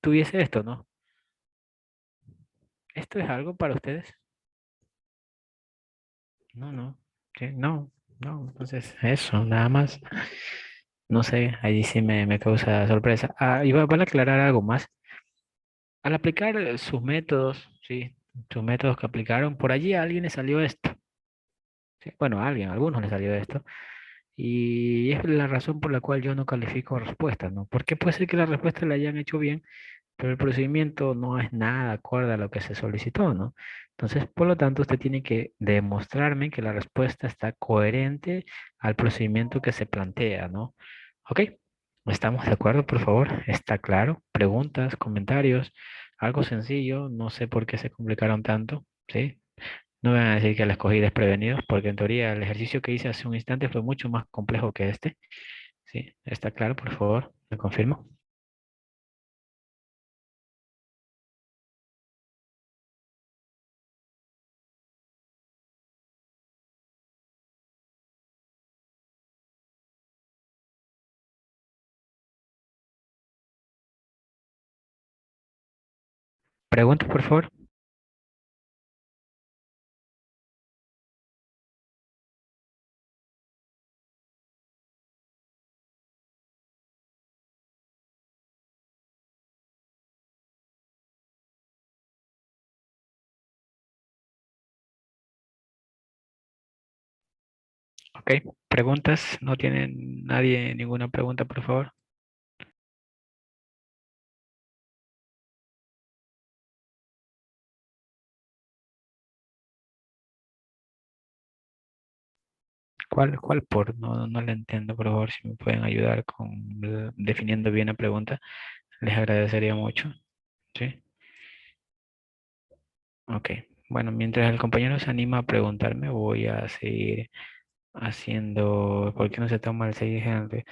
tuviese esto, ¿no? ¿Esto es algo para ustedes? No. Sí, no. Entonces, eso, nada más. No sé, allí sí me causa sorpresa. Ah, y vale aclarar algo más. Al aplicar sus métodos, sí, sus métodos que aplicaron, por allí a alguien le salió esto. ¿Sí? Bueno, a algunos le salió esto. Y es la razón por la cual yo no califico respuestas, ¿no? Porque puede ser que la respuesta la hayan hecho bien, pero el procedimiento no es nada acorde a lo que se solicitó, ¿no? Entonces, por lo tanto, usted tiene que demostrarme que la respuesta está coherente al procedimiento que se plantea, ¿no? ¿Ok? ¿Estamos de acuerdo, por favor? ¿Está claro? Preguntas, comentarios, algo sencillo, no sé por qué se complicaron tanto, ¿sí? No me van a decir que la escogí desprevenidos, porque en teoría el ejercicio que hice hace un instante fue mucho más complejo que este, ¿sí? ¿Está claro, por favor? ¿Me confirmo? Preguntas, por favor. Ok, preguntas, no tiene nadie ninguna pregunta, por favor. ¿Cuál por? No le entiendo, por favor, si me pueden ayudar con definiendo bien la pregunta, les agradecería mucho. Sí, ok. Bueno, mientras el compañero se anima a preguntarme, voy a seguir haciendo, ¿por qué no se toma el 6 Henry?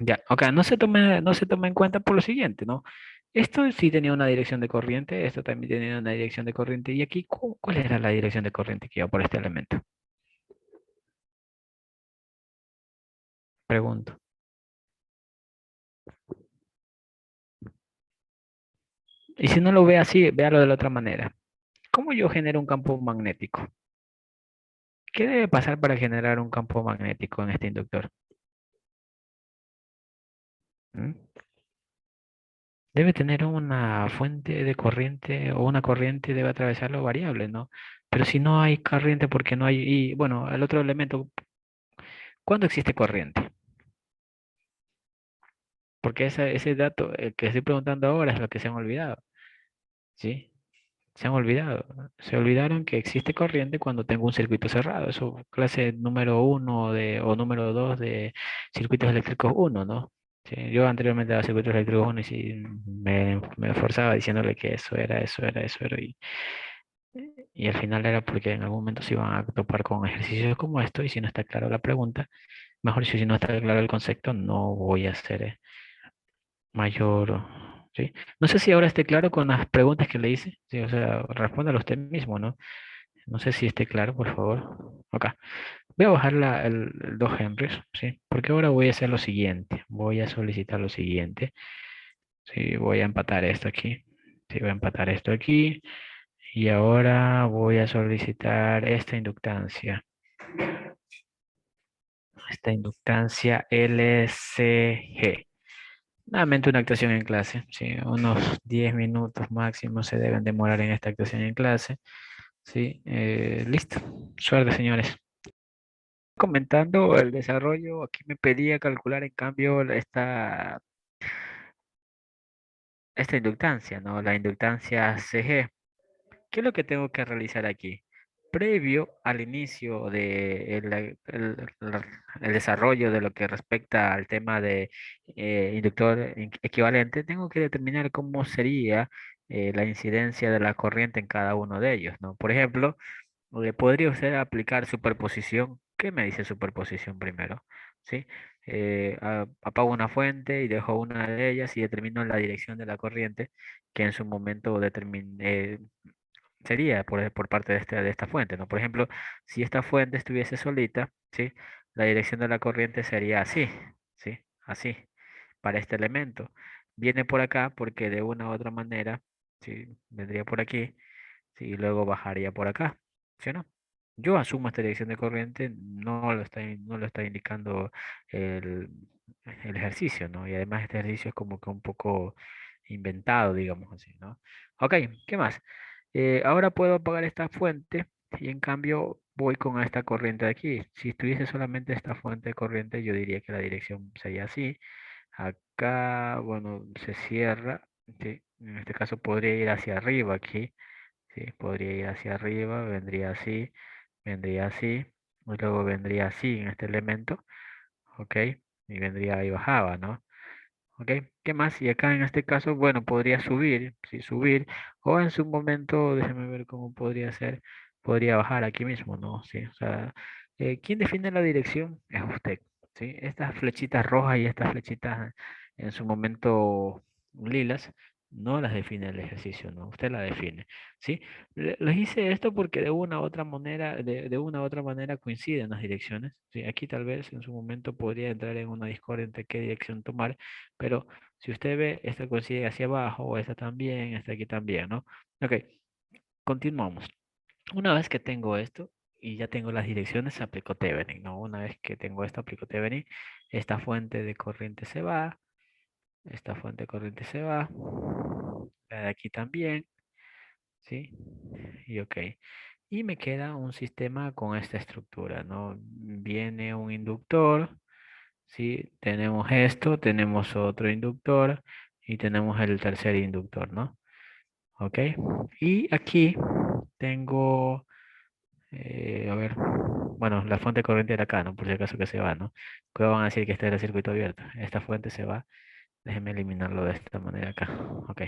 Ya, ok, no se toma en cuenta por lo siguiente, ¿no? Esto sí tenía una dirección de corriente, esto también tenía una dirección de corriente, y aquí, ¿cuál era la dirección de corriente que iba por este elemento? Pregunto. Y si no lo ve así, véalo de la otra manera. ¿Cómo yo genero un campo magnético? ¿Qué debe pasar para generar un campo magnético en este inductor? ¿Mm? Debe tener una fuente de corriente o una corriente debe atravesarlo variable, ¿no? Pero si no hay corriente porque no hay, y bueno, el otro elemento, ¿cuándo existe corriente? Porque ese dato, el que estoy preguntando ahora es lo que se han olvidado, ¿sí? Se han olvidado. Se olvidaron que existe corriente cuando tengo un circuito cerrado. Eso, clase número uno o número dos de circuitos eléctricos uno, ¿no? Sí, yo anteriormente daba circuitos eléctricos uno y sí me esforzaba diciéndole que eso era. Y al final era porque en algún momento se iban a topar con ejercicios como esto y si no está claro la pregunta, mejor dicho, si no está claro el concepto, no voy a hacer mayor, ¿sí? No sé si ahora esté claro con las preguntas que le hice, sí, o sea, respóndalo usted mismo, ¿no? No sé si esté claro, por favor. Acá. Voy a bajar el 2 Henrys, ¿sí? Porque ahora voy a hacer lo siguiente. Voy a solicitar lo siguiente. Sí, voy a empatar esto aquí. Sí, voy a empatar esto aquí. Y ahora voy a solicitar esta inductancia. Esta inductancia LCG. Nuevamente una actuación en clase. Sí, unos 10 minutos máximo se deben demorar en esta actuación en clase. Sí, listo. Suerte, señores. Comentando el desarrollo, aquí me pedía calcular en cambio esta inductancia, ¿no? La inductancia CG. ¿Qué es lo que tengo que realizar aquí? Previo al inicio de el desarrollo de lo que respecta al tema de inductor equivalente, tengo que determinar cómo sería la incidencia de la corriente en cada uno de ellos, ¿no? Por ejemplo, ¿podría usted aplicar superposición? ¿Qué me dice superposición primero? ¿Sí? Apago una fuente y dejo una de ellas y determino la dirección de la corriente que en su momento sería por parte de esta fuente, ¿no? Por ejemplo, si esta fuente estuviese solita, ¿sí? La dirección de la corriente sería así, ¿sí? Así, para este elemento. Viene por acá porque de una u otra manera, ¿sí? Vendría por aquí, ¿sí? Y luego bajaría por acá, ¿sí o no? Yo asumo esta dirección de corriente, no lo está indicando el, el ejercicio, ¿no? Y además este ejercicio es como que un poco inventado, digamos así, ¿no? Ok, ¿qué más? Ahora puedo apagar esta fuente y en cambio voy con esta corriente de aquí. Si estuviese solamente esta fuente de corriente, yo diría que la dirección sería así. Acá, bueno, se cierra, ¿sí? En este caso podría ir hacia arriba aquí, ¿sí? Podría ir hacia arriba, vendría así, y luego vendría así en este elemento, ¿ok? Y vendría y bajaba, ¿no? ¿Ok? ¿Qué más? Y acá en este caso, bueno, podría subir, sí, subir, o en su momento, déjeme ver cómo podría ser, podría bajar aquí mismo, ¿no? Sí, o sea, ¿quién define la dirección? Es usted, ¿sí? Estas flechitas rojas y estas flechitas en su momento lilas, no las define el ejercicio, ¿no? Usted la define, ¿sí? Les hice esto porque de una u otra manera, de una u otra manera coinciden las direcciones, ¿sí? Aquí tal vez en su momento podría entrar en una discordia entre qué dirección tomar, pero si usted ve, esta coincide hacia abajo, esta también, esta aquí también, ¿no? Ok, continuamos. Una vez que tengo esto y ya tengo las direcciones, aplico Thevenin, ¿no? Una vez que tengo esto, aplico Thevenin. Esta fuente de corriente se va, esta fuente de corriente se va, la de aquí también, ¿sí? Y ok. Y me queda un sistema con esta estructura, ¿no? Viene un inductor, ¿sí? Tenemos esto, tenemos otro inductor y tenemos el tercer inductor, ¿no? Ok. Y aquí tengo, a ver, bueno, la fuente de corriente de acá, ¿no? Por si acaso que se va, ¿no? Que van a decir que este era el circuito abierto. Esta fuente se va. Déjenme eliminarlo de esta manera acá. Ok.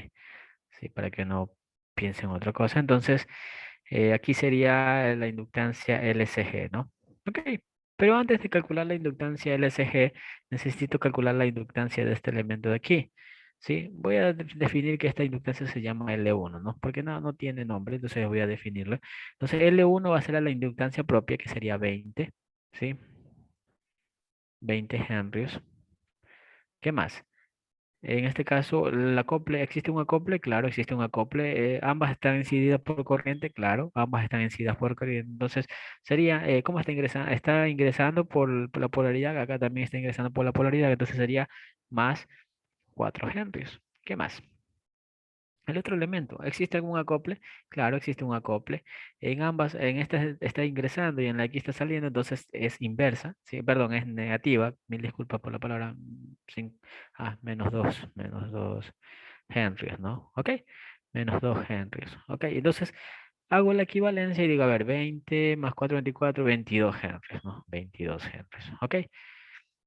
Sí, para que no piensen otra cosa. Entonces, aquí sería la inductancia LCG, ¿no? Ok, pero antes de calcular la inductancia LCG, necesito calcular la inductancia de este elemento de aquí. ¿Sí? Voy a definir que esta inductancia se llama L1, ¿no? Porque no tiene nombre, entonces voy a definirlo. Entonces, L1 va a ser la inductancia propia, que sería 20, ¿sí? 20 Henrys. ¿Qué más? En este caso, el acople, ¿existe un acople? Claro, existe un acople. Ambas están incididas por corriente, claro, ambas están incididas por corriente. Entonces, sería, ¿cómo está ingresando? Está ingresando por la polaridad, acá también está ingresando por la polaridad, entonces sería más 4 Henrys. ¿Qué más? El otro elemento, ¿existe algún acople? Claro, existe un acople. En ambas, en esta está ingresando y en la aquí está saliendo, entonces es inversa, ¿sí? Perdón, es negativa. Mil disculpas por la palabra. Menos 2 Henrys, ¿no? ¿Ok? Menos 2 Henrys. ¿Ok? Entonces hago la equivalencia y digo, a ver, 20 más 4, 24, 22 Henrys, ¿no? 22 Henrys. ¿Ok?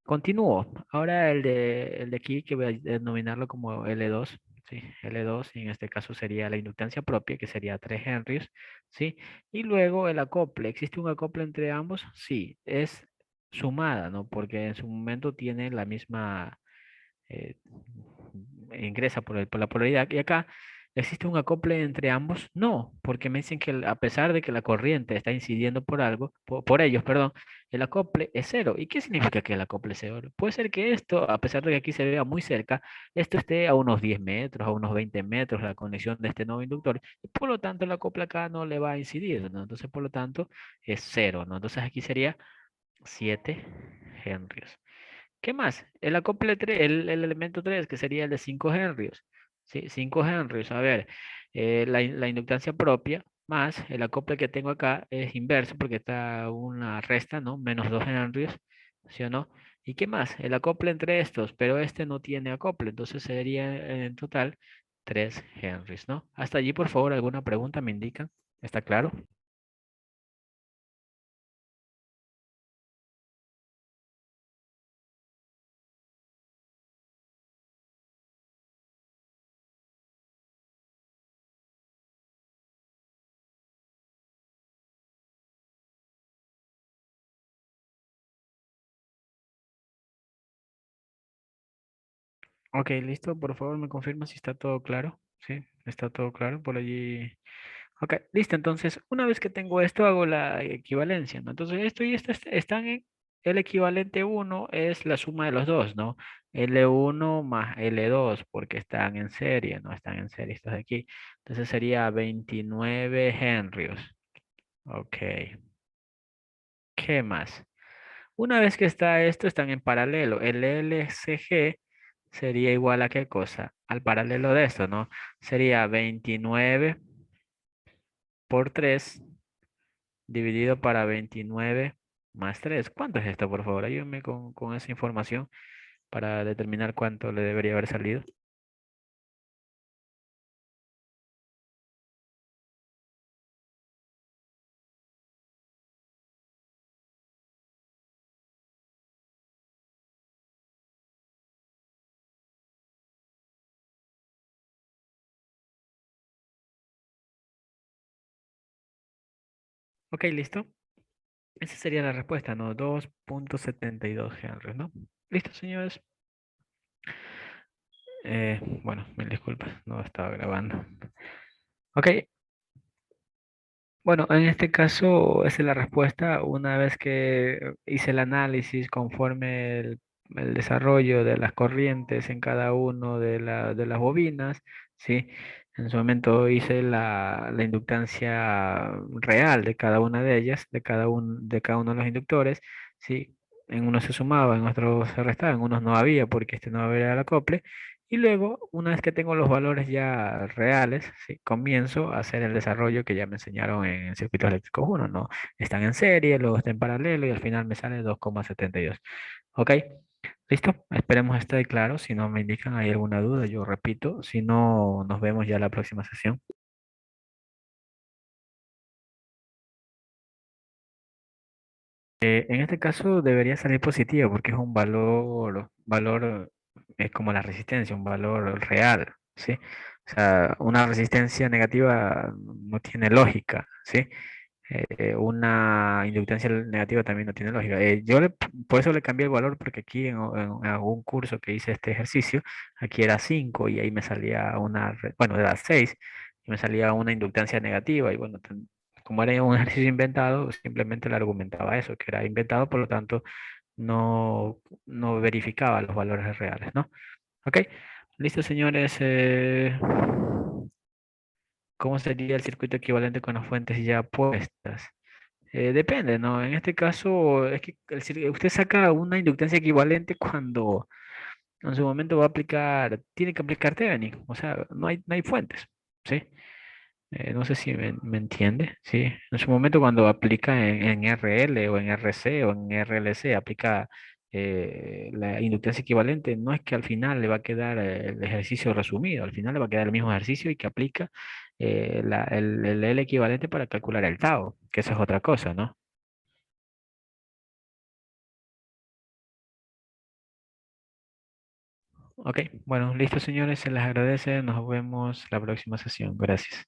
Continúo. Ahora el de aquí, que voy a denominarlo como L2, ¿sí? L2, y en este caso sería la inductancia propia, que sería 3 Henrys, ¿sí? Y luego el acople, ¿existe un acople entre ambos? Sí, es sumada, ¿no? Porque en su momento tiene la misma, eh, ingresa por la polaridad. Y acá, ¿existe un acople entre ambos? No, porque me dicen que a pesar de que la corriente está incidiendo por algo, por ellos, perdón, el acople es cero. ¿Y qué significa que el acople es cero? Puede ser que esto, a pesar de que aquí se vea muy cerca, esto esté a unos 10 metros, a unos 20 metros la conexión de este nuevo inductor, y por lo tanto el acople acá no le va a incidir, ¿no? Entonces, por lo tanto, es cero, ¿no? Entonces aquí sería 7 henrios. ¿Qué más? El acople 3, el elemento 3 que sería el de 5 henrios. ¿Sí? 5 henrios. A ver, la inductancia propia más el acople que tengo acá es inverso porque está una resta, ¿no? Menos 2 henrios, ¿sí o no? ¿Y qué más? El acople entre estos, pero este no tiene acople, entonces sería en total 3 henrios, ¿no? Hasta allí, por favor, alguna pregunta me indican. ¿Está claro? Ok, listo. Por favor, me confirma si está todo claro. Sí, está todo claro por allí. Ok, listo. Entonces, una vez que tengo esto, hago la equivalencia, ¿no? Entonces, esto y esto están en el equivalente uno es la suma de los dos, ¿no? L1 más L2, porque están en serie, ¿no? Están en serie estos de aquí. Entonces sería 29 henrios. Ok. ¿Qué más? Una vez que está esto, están en paralelo. El LCG sería igual a qué cosa? Al paralelo de esto, ¿no? Sería 29 por 3 dividido para 29 más 3. ¿Cuánto es esto, por favor? Ayúdame con esa información para determinar cuánto le debería haber salido. Ok, listo. Esa sería la respuesta, ¿no? 2,72 Henry, ¿no? Listo, señores. Bueno, mil disculpas, no estaba grabando. Ok, bueno, en este caso, esa es la respuesta. Una vez que hice el análisis conforme el desarrollo de las corrientes en cada uno de las bobinas, ¿sí? En su momento hice la inductancia real de cada una de ellas, de cada uno de los inductores, ¿sí? En unos se sumaba, en otros se restaba, en unos no había porque este no había el acople. Y luego, una vez que tengo los valores ya reales, ¿sí? Comienzo a hacer el desarrollo que ya me enseñaron en circuitos eléctricos uno, ¿no? Están en serie, luego está en paralelo y al final me sale 2,72. ¿Ok? ¿Listo? Esperemos esté claro. Si no me indican hay alguna duda, yo repito. Si no, nos vemos ya la próxima sesión. En este caso debería salir positivo porque es un valor es como la resistencia, un valor real, ¿sí? O sea, una resistencia negativa no tiene lógica, ¿sí? Una inductancia negativa también no tiene lógica. Por eso le cambié el valor porque aquí en algún curso que hice este ejercicio, aquí era 5 y ahí me salía bueno, era 6 y me salía una inductancia negativa y bueno, como era un ejercicio inventado, simplemente le argumentaba eso, que era inventado, por lo tanto no verificaba los valores reales, ¿no? Ok, listo, señores. ¿Cómo sería el circuito equivalente con las fuentes ya puestas? Depende, ¿no? En este caso, es que usted saca una inductancia equivalente cuando en su momento va a aplicar, tiene que aplicar Thevenin, o sea, no hay fuentes, ¿sí? No sé si me entiende, ¿sí? En su momento cuando aplica en RL o en RC o en RLC, aplica la inductancia equivalente, no es que al final le va a quedar el ejercicio resumido, al final le va a quedar el mismo ejercicio y que aplica el L equivalente para calcular el tau, que eso es otra cosa, ¿no? Ok, bueno, listo señores, se les agradece. Nos vemos la próxima sesión. Gracias.